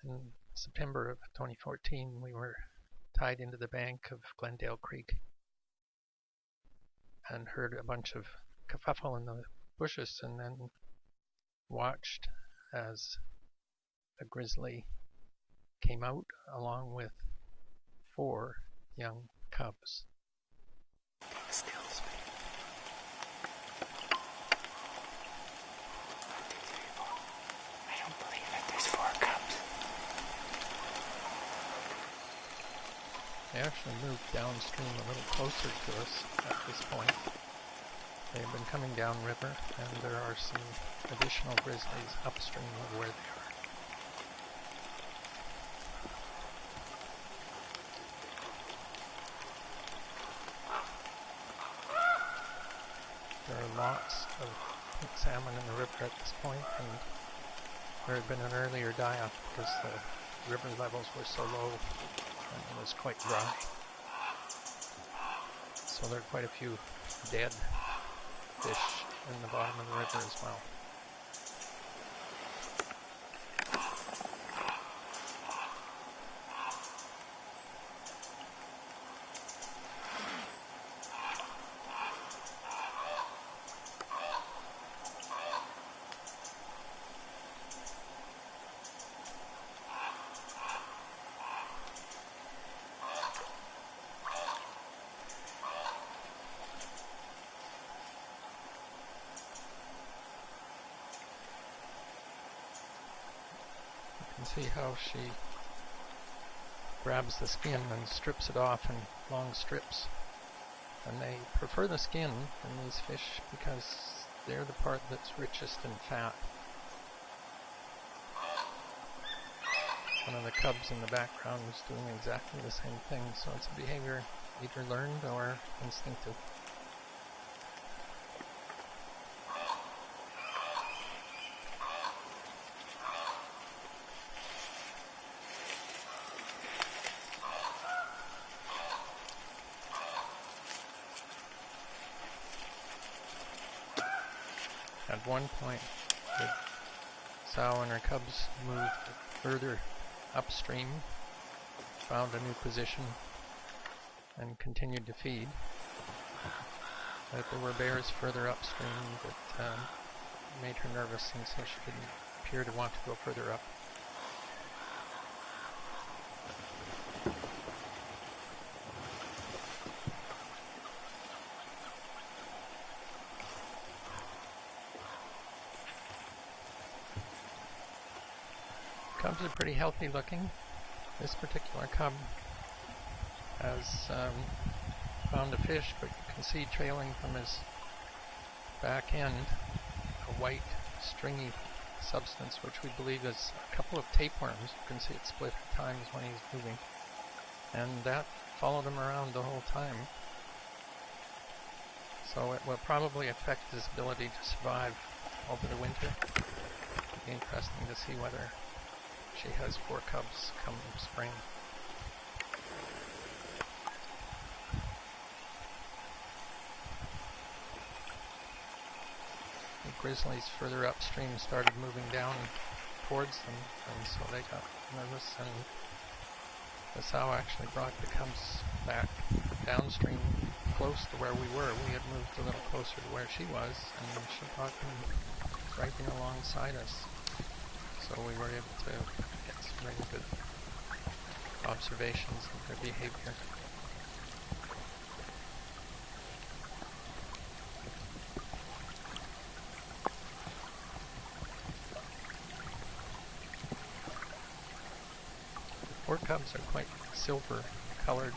In September of 2014, we were tied into the bank of Glendale Creek and heard a bunch of kerfuffle in the bushes, and then watched as a grizzly came out along with 4 young cubs. They actually moved downstream a little closer to us at this point. They have been coming downriver, and there are some additional grizzlies upstream of where they are. There are lots of salmon in the river at this point, and there had been an earlier die-off because the river levels were so low and it was quite dry. So there are quite a few dead fish in the bottom of the river as well. You can see how she grabs the skin and strips it off in long strips. And they prefer the skin in these fish because they're the part that's richest in fat. One of the cubs in the background is doing exactly the same thing, so it's a behavior either learned or instinctive. At one point, the sow and her cubs moved further upstream, found a new position, and continued to feed. But there were bears further upstream that made her nervous, and so she didn't appear to want to go further up. Cubs are pretty healthy looking. This particular cub has found a fish, but you can see trailing from his back end a white stringy substance, which we believe is a couple of tapeworms. You can see it split at times when he's moving, and that followed him around the whole time. So it will probably affect his ability to survive over the winter. It'll be interesting to see whether she has 4 cubs come spring. The grizzlies further upstream started moving down towards them, and so they got nervous, and the sow actually brought the cubs back downstream close to where we were. We had moved a little closer to where she was, and she brought them right in alongside us. So we were able to get some really good observations of their behavior. The 4 cubs are quite silver colored.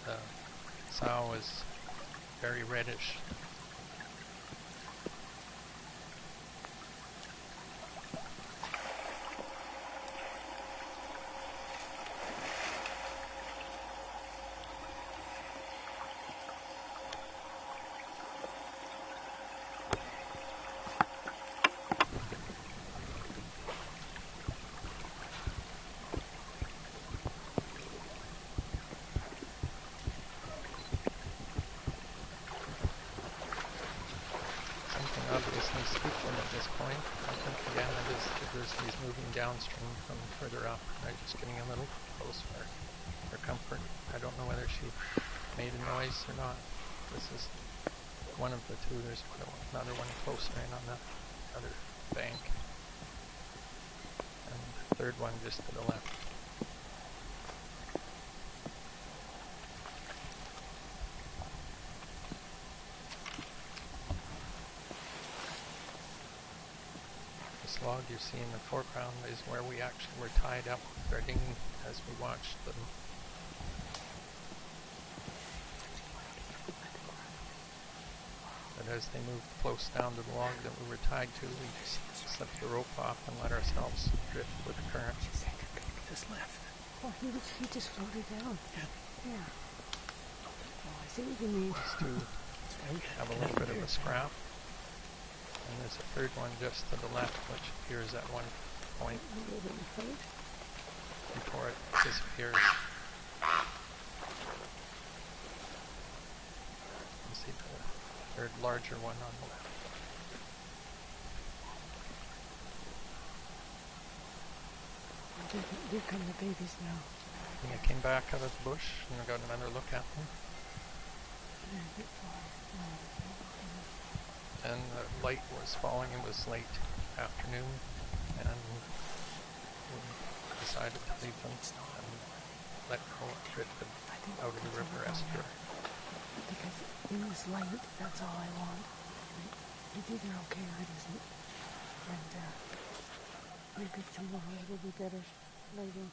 The sow is very reddish. further up. I'm just getting a little close for comfort. I don't know whether she made a noise or not. This is one of the two. There's another one closer in on the other bank. And the third one just to the left. This log you see in the foreground is where we actually were tied up with our dinghy as we watched them. But as they moved close down to the log that we were tied to, we just slipped the rope off and let ourselves drift with the current. Just left. Oh, he just floated down. Yeah. Oh, I see what you mean. These two have a little bit of a scrap. And there's a third one just to the left, which appears at one point before it disappears. You see the third larger one on the left. Here come the babies now. And I came back out of the bush and I got another look at them. And the light was falling. It was late afternoon, and we decided to leave them and let go and drifted out of the river estuary. Because in this light, that's all I want. It's either okay or it isn't. And maybe tomorrow will be better lighting.